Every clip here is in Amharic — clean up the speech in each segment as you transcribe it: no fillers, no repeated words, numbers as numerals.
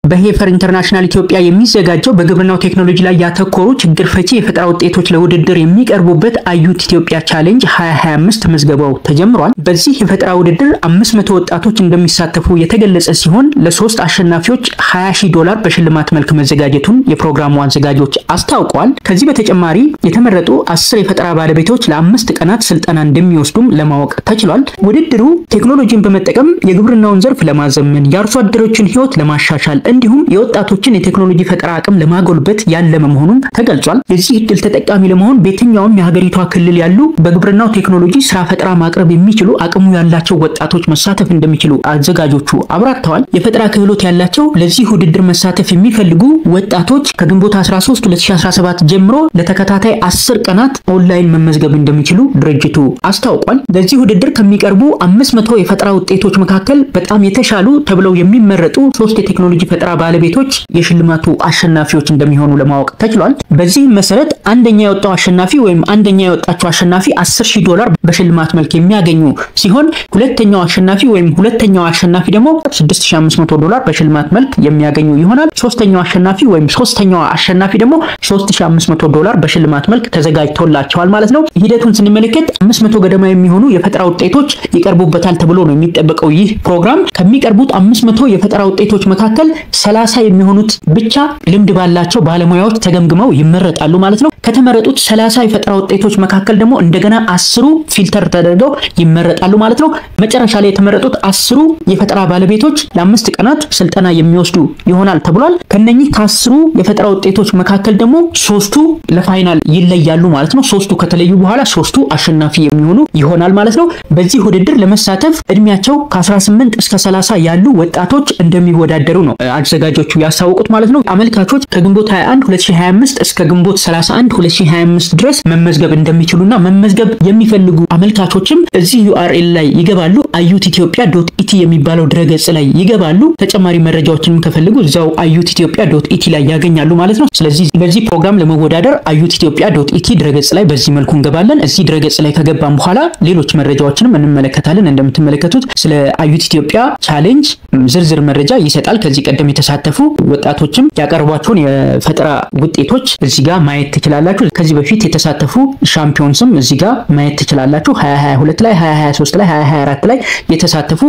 በሄፈር ኢንተርናሽናል ኢትዮጵያ የሚዘጋጀው በግብርናው ቴክኖሎጂ ላይ ያተኮሩ ችግር ፈቺ የፈጠራ ውጤቶች ለውድድር የሚቀርቡበት አዩት ኢትዮጵያ ቻሌንጅ 2025 ተመዝገበው ተጀምሯል። በዚህ የፈጠራ ውድድር 500 ወጣቶች እንደሚሳተፉ የተገለጸ ሲሆን ለሶስት አሸናፊዎች $20,000 በሽልማት መልክ መዘጋጀቱን የፕሮግራሙ አዘጋጆች አስታውቀዋል። ከዚህ በተጨማሪ የተመረጡ 10 የፈጠራ ባለቤቶች ለ5 ቀናት ስልጠና እንደሚወስዱም ለማወቅ ተችሏል። ውድድሩ ቴክኖሎጂን በመጠቀም የግብርናውን ዘርፍ ለማዘመን የአርሶ አደሮችን ህይወት ለማሻሻል እንዲሁም የወጣቶችን የቴክኖሎጂ ፈጠራ አቅም ለማጎልበት ያለመ መሆኑን ተገልጿል። የዚህ እድል ተጠቃሚ ለመሆን በየትኛውም የሀገሪቷ ክልል ያሉ በግብርናው ቴክኖሎጂ ስራ ፈጠራ ማቅረብ የሚችሉ አቅሙ ያላቸው ወጣቶች መሳተፍ እንደሚችሉ አዘጋጆቹ አብራርተዋል። የፈጠራ ክህሎት ያላቸው ለዚህ ውድድር መሳተፍ የሚፈልጉ ወጣቶች ከግንቦት 13 2017 ጀምሮ ለተከታታይ 10 ቀናት ኦንላይን መመዝገብ እንደሚችሉ ድርጅቱ አስታውቋል። ለዚህ ውድድር ከሚቀርቡ 500 የፈጠራ ውጤቶች መካከል በጣም የተሻሉ ተብለው የሚመረጡ 3 የቴክኖሎጂ ፈጠራ ባለቤቶች የሽልማቱ አሸናፊዎች እንደሚሆኑ ለማወቅ ተችሏል። በዚህ መሰረት አንደኛ የወጣው አሸናፊ ወይም አንደኛ የወጣቸው አሸናፊ $10,000 በሽልማት መልክ የሚያገኙ ሲሆን ሁለተኛው አሸናፊ ወይም ሁለተኛው አሸናፊ ደግሞ $6,500 በሽልማት መልክ የሚያገኙ ይሆናል። ሶስተኛው አሸናፊ ወይም ሶስተኛው አሸናፊ ደግሞ $3,500 በሽልማት መልክ ተዘጋጅቶላቸዋል ማለት ነው። ሂደቱን ስንመለከት 500 ገደማ የሚሆኑ የፈጠራ ውጤቶች ይቀርቡበታል ተብሎ ነው የሚጠበቀው። ይህ ፕሮግራም ከሚቀርቡት 500 የፈጠራ ውጤቶች መካከል 30 የሚሆኑት ብቻ ልምድ ባላቸው ባለሙያዎች ተገምግመው ይመረጣሉ ማለት ነው። ከተመረጡት 30 የፈጠራ ውጤቶች መካከል ደግሞ እንደገና 10 ፊልተር ተደርገው ይመረጣሉ ማለት ነው። መጨረሻ ላይ የተመረጡት 10 የፈጠራ ባለቤቶች ለ5 ቀናት ስልጠና የሚወስዱ ይሆናል ተብሏል። ከነኚህ ከ10 የፈጠራ ውጤቶች መካከል ደግሞ 3ቱ ለፋይናል ይለያሉ ማለት ነው። 3ቱ ከተለዩ በኋላ 3ቱ አሸናፊ የሚሆኑ ይሆናል ማለት ነው። በዚህ ውድድር ለመሳተፍ እድሜያቸው ከ18 እስከ 30 ያሉ ወጣቶች እንደሚወዳደሩ ነው አዘጋጆቹ ያሳወቁት ማለት ነው። አመልካቾች ከግንቦት 21 2025 እስከ ግንቦት 31 2025 ድረስ መመዝገብ እንደሚችሉና መመዝገብ የሚፈልጉ አመልካቾችም እዚህ URL ላይ ይገባሉ። ayutethiopiya.et የሚባለው ድረገጽ ላይ ይገባሉ። ተጨማሪ መረጃዎችንም ከፈልጉ እዛው ayutethiopiya.et ላይ ያገኛሉ ማለት ነው። ስለዚህ ለዚህ ፕሮግራም ለመወዳደር ayutethiopiya.et ድረገጽ ላይ በዚህ መልኩ እንገባለን። እዚህ ድረገጽ ላይ ከገባን በኋላ ሌሎች መረጃዎችንም እንመለከታለን። እንደምትመለከቱት ስለ አዩት ኢትዮጵያ ቻሌንጅ ዝርዝር መረጃ ይሰጣል። ከዚህ ቀደም የተሳተፉ ወጣቶችም ያቀርቧቸውን የፈጠራ ውጤቶች እዚህ ጋር ማየት ትችላላችሁ። ከዚህ በፊት የተሳተፉ ሻምፒዮንስም እዚህ ጋር ማየት ትችላላችሁ። 2022 ላይ 2023 ላይ 2024 ላይ የተሳተፉ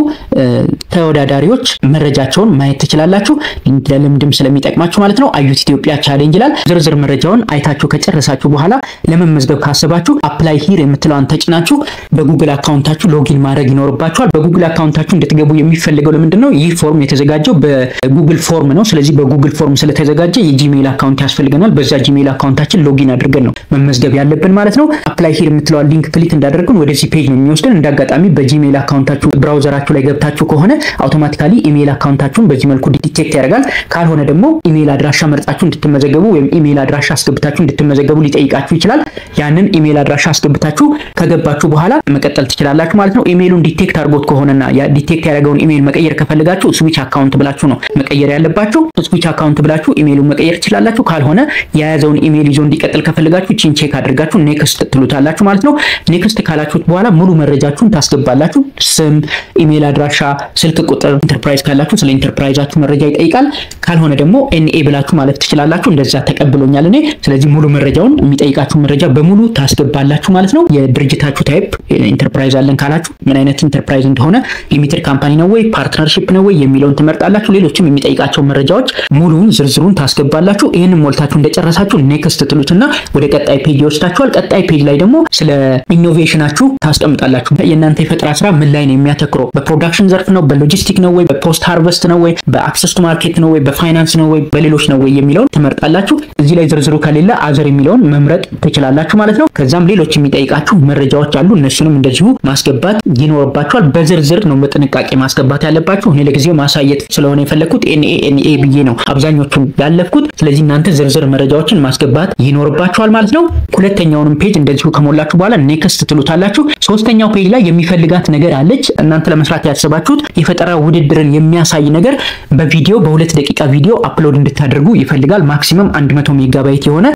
ተወዳዳሪዎች መረጃቸውን ማየት ትችላላችሁ። ለልምድም ስለሚጠቅማችሁ ማለት ነው። አዩት ኢትዮጵያ ቻሌንጅ ይላል። ዝርዝር መረጃውን አይታችሁ ከጨረሳችሁ በኋላ ለመመዝገብ ካሰባችሁ አፕላይ ሂር የምትለውን ተጭናችሁ በጉግል አካውንታችሁ ሎጊን ማድረግ ይኖርባችኋል። በጉግል አካውንታችሁ እንድትገቡ የሚፈልገው ለምንድነው? ይህ ፎርም የተዘጋጀው በጉግል ፎርም ነው። ስለዚህ በጉግል ፎርም ስለተዘጋጀ የጂሜል አካውንት ያስፈልገናል። በዛ ጂሜል አካውንታችን ሎጊን አድርገን ነው መመዝገብ ያለብን ማለት ነው። አፕላይ ሂር የምትለውን ሊንክ ክሊክ እንዳደረግን ወደዚህ ፔጅ ነው የሚወስደን። እንዳጋጣሚ በጂሜል አካውንታችሁ ብራውዘራችሁ ላይ ገብታችሁ ከሆነ አውቶማቲካሊ ኢሜል አካውንታችሁን በዚህ መልኩ ዲቴክት ያደርጋል። ካልሆነ ደግሞ ኢሜል አድራሻ መርጣችሁ እንድትመዘገቡ ወይም ኢሜል አድራሻ አስገብታችሁ እንድትመዘገቡ ሊጠይቃችሁ ይችላል። ያንን ኢሜል አድራሻ አስገብታችሁ ከገባችሁ በኋላ መቀጠል ትችላላችሁ ማለት ነው። ኢሜሉን ዲቴክት አድርጎት ከሆነና ያ ዲቴክት ያደረገውን ኢሜል መቀየር ከፈለጋችሁ ስዊች አካውንት ብላችሁ ነው መቀየር ያለባችሁ። ስዊች አካውንት ብላችሁ ኢሜሉን መቀየር ትችላላችሁ። ካልሆነ የያዘውን ኢሜል ይዞ እንዲቀጥል ከፈለጋችሁ እቺን ቼክ አድርጋችሁ ኔክስት ትሉታላችሁ ማለት ነው። ኔክስት ካላችሁት በኋላ ሙሉ መረጃችሁን ታስገባላችሁ። ስም፣ ኢሜል አድራሻ፣ ስልክ ቁጥር፣ ኢንተርፕራይዝ ካላችሁ ስለ ኢንተርፕራይዛችሁ መረጃ ይጠይቃል። ካልሆነ ደግሞ ኤንኤ ብላችሁ ማለት ትችላላችሁ። እንደዛ ተቀብሎኛል እኔ። ስለዚህ ሙሉ መረጃውን የሚጠይቃችሁ መረጃ በሙሉ ታስገባላችሁ ማለት ነው። የድርጅታችሁ ታይፕ ኢንተርፕራይዝ አለን ካላችሁ ምን አይነት ኢንተርፕራይዝ እንደሆነ ሊሚትድ ካምፓኒ ነው ወይ ፓርትነርሺፕ ነው ወይ የሚለውን ትመርጣላችሁ። ሌሎችም የሚጠይቃቸው መረጃዎች ሙሉውን ዝርዝሩን ታስገባላችሁ። ይሄንን ሞልታችሁ እንደጨረሳችሁ ኔክስት ትሉትና ወደ ቀጣይ ፔጅ ይወስዳችኋል። ቀጣይ ፔጅ ላይ ደግሞ ስለ ኢኖቬሽናችሁ ታስቀምጣላችሁ። የእናንተ የፈጠራ ስራ ምን ላይ ነው የሚያተኩረው? በፕሮዳክሽን ዘርፍ ነው፣ በሎጂስቲክ ነው ወይ በፖስት ሃርቨስት ነው ወይ በአክሰስ ቱ ማርኬት ነው ወይ በፋይናንስ ነው ወይ በሌሎች ነው ወይ የሚለውን ትመርጣላችሁ። እዚህ ላይ ዝርዝሩ ከሌለ አዘር የሚለውን መምረጥ ትችላላችሁ ማለት ነው። ከዛም ሌሎች የሚጠይቃችሁ መረጃዎች አሉ። እነሱንም እንደዚሁ ማስገባት ይኖርባችኋል። በዝርዝር ነው በጥንቃቄ ማስገባት ያለባችሁ። እኔ ለጊዜው ማሳየት ስለሆነ የፈለኩት ኤንኤ ብዬ ነው አብዛኞቹን ያለፍኩት። ስለዚህ እናንተ ዝርዝር መረጃዎችን ማስገባት ይኖርባችኋል ማለት ነው። ሁለተኛውንም ፔጅ እንደዚሁ ከሞላችሁ በኋላ ኔክስት ትሉታላችሁ። ሶስተኛው ፔጅ ላይ የሚፈልጋት ነገር አለች። እናንተ ለመስራት ያሰባችሁት የፈጠራ ውድድርን የሚያሳይ ነገር በቪዲዮ በ2 ደቂቃ ቪዲዮ አፕሎድ እንድታደርጉ ይፈልጋል። ማክሲመም 100 ሜጋባይት የሆነ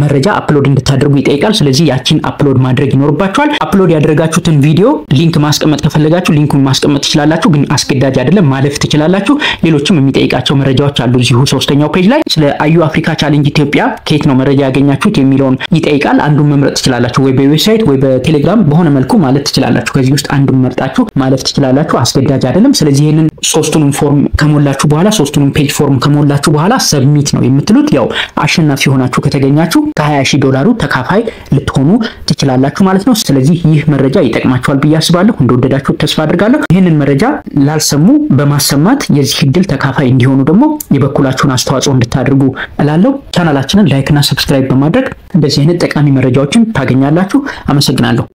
መረጃ አፕሎድ እንድታደርጉ ይጠይቃል። ስለዚህ ያቺን አፕሎድ ማድረግ ይኖርባችኋል። አፕሎድ ያደረጋችሁትን ቪዲዮ ሊንክ ማስቀመጥ ከፈለጋችሁ ሊንኩን ማስቀመጥ ትችላላችሁ፣ ግን አስገዳጅ አይደለም፣ ማለፍ ትችላላችሁ። ሌሎችም የሚጠይቃቸው መረጃዎች አሉ እዚሁ ሶስተኛው ፔጅ ላይ ስለ አዩ አፍሪካ ቻሌንጅ ኢትዮጵያ ከየት ነው መረጃ ያገኛችሁት የሚለውን ይጠይቃል። አንዱን መምረጥ ትችላላችሁ ወይ በዌብሳይት ወይ በቴሌግራም በሆነ መልኩ ማለት ትችላላችሁ። ከዚህ ውስጥ አንዱን መርጣችሁ ማለት ትችላላችሁ። አስገዳጅ አይደለም። ስለዚህ ይሄንን ሶስቱንም ፎርም ከሞላችሁ በኋላ ሶስቱንም ፔጅ ፎርም ከሞላችሁ በኋላ ሰብሚት ነው የምትሉት። ያው አሸናፊ ሆናችሁ ከተገኛችሁ $20,000 ተካፋይ ልትሆኑ ትችላላችሁ ማለት ነው። ስለዚህ ይህ መረጃ ይጠቅማችኋል ብዬ አስባለሁ። እንደወደዳችሁት ተስፋ አድርጋለሁ። ይሄንን መረጃ ላልሰሙ በማሰማት የዚህ እድል ተካፋይ እንዲሆኑ ደግሞ የበኩላችሁን አስተዋጽኦ እንድታደርጉ እላለሁ። ቻናላችንን ላይክ እና ሰብስክራይብ በማድረግ እንደዚህ አይነት ጠቃሚ መረጃዎችን ታገኛላችሁ። አመሰግናለሁ።